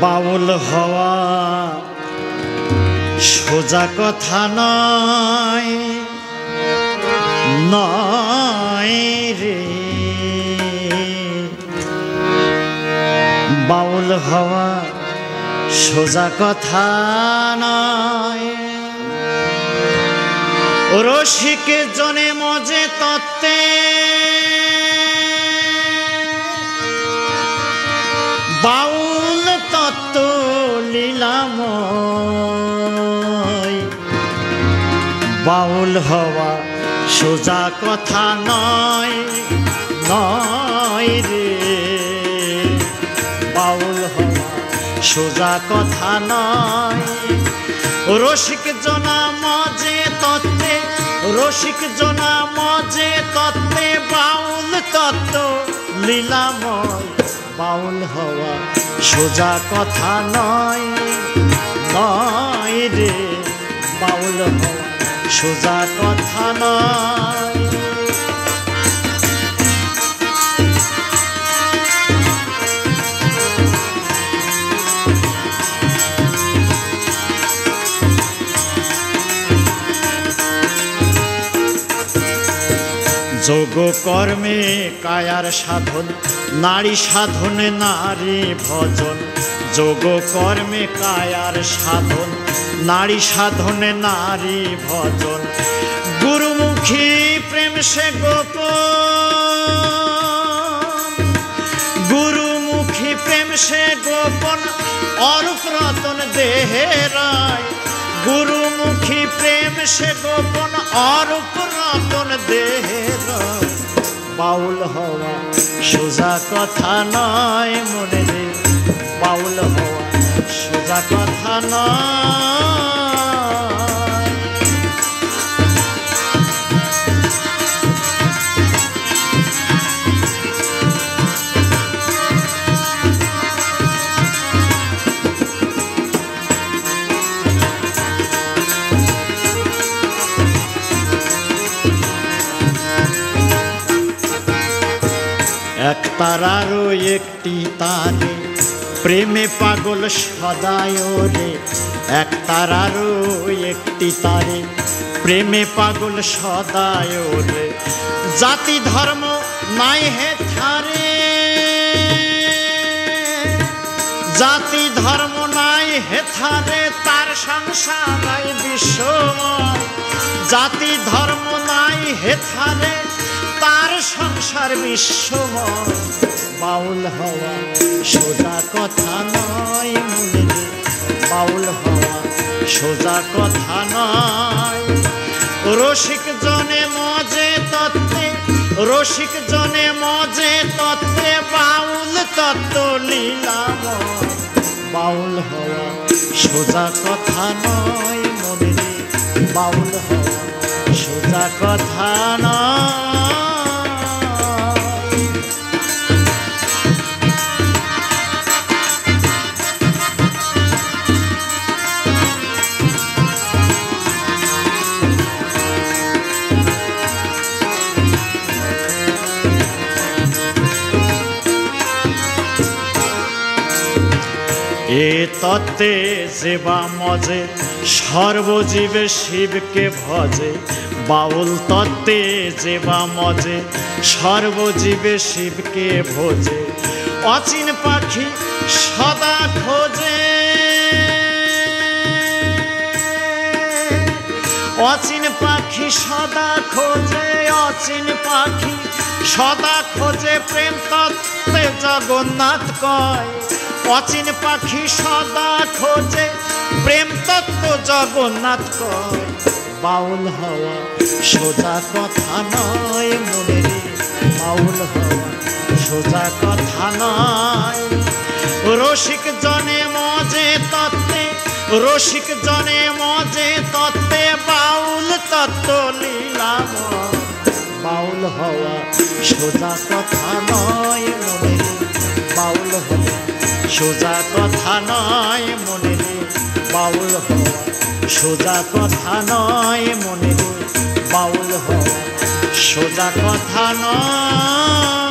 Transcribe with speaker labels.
Speaker 1: বাউল হওয়া সোজা কথা নয় নয় রে, বাউল হওয়া সোজা কথা নয়। রসিক জনে মজে তত্ত্বে বাউল তত্ত্ব লীলাময়। বাউল হওয়া সোজা কথা নয় নয় রে, বাউল হওয়া সোজা কথা নয়। রসিক জনা মজে তত্ত্বে, রসিক জনা মজে তত্ত্বে বাউল তত্ত্ব লীলাময়। বাউল হওয়া সোজা কথা নয় নয় রে, বাউল হওয়া সোজা কথা নয়। যোগ কর্মে কায়ার সাধন, নারী সাধনে নারী ভজন। যোগ কর্মে কায়ার সাধন, নারী সাধনে নারী ভজন। গুরুমুখী প্রেম সে গোপন, গুরুমুখী প্রেম সে গোপন। অরূপ রতন দেহেরায়, গুরুমুখী প্রেম সে গোপন। অরূপ রতন দেহেরায়। বাউল হওয়া সোজা কথা নয় মনে রে, বাউল হওয়া সোজা কথা নয়। এক তারারও একটি তারে প্রেমে পাগল সদায় রে। এক তারারও একটি তারে প্রেমে পাগল সদায় রে। জাতি ধর্ম নাই হে থারে, জাতি ধর্ম নাই হে থারে। তার সংসার বিশ্বময়, জাতি ধর্ম নাই হে থারে। তার সংসার বিশ্বময়। বাউল হওয়া সোজা কথা নয় মনে রে, বাউল হওয়া সোজা কথা নয়। রসিক জনে মজে তত্ত্বে, রসিক জনে মজে তত্ত্বে বাউল তত্ত্ব লীলাময়। বাউল হওয়া সোজা কথা নয় মনে রে, বাউল হওয়া সোজা কথা নয়। এ তত্ত্বে যেবা মজে সর্বজীবে শিবকে ভজে। বাউল তত্ত্বে যেবা মজে সর্বজীবে শিবকে ভোজে। অচিন পাখি সদা খোঁজে, অচিন পাখি সদা খোঁজে। অচিন পাখি সদা খোঁজে প্রেম তত্ত্বে জগন্নাথ কয়। অচিন পাখি সদা খোঁজে প্রেম তত্ত্ব জগন্নাথ কয়। বাউল হওয়া সোজা কথা নয় মনে রে, বাউল হওয়া সোজা কথা নয়। রসিক জনে মজে তত্ত্বে, রসিক জনে মজে তত্ত্বে বাউল তত্ত্ব লীলাময়। বাউল হওয়া সোজা কথা নয় মনে রে, বাউল হওয়া সোজা কথা নয় মনে রে, বাউল হওয়া সোজা কথা নয় মনে রে, বাউল হওয়া সোজা কথা নয়।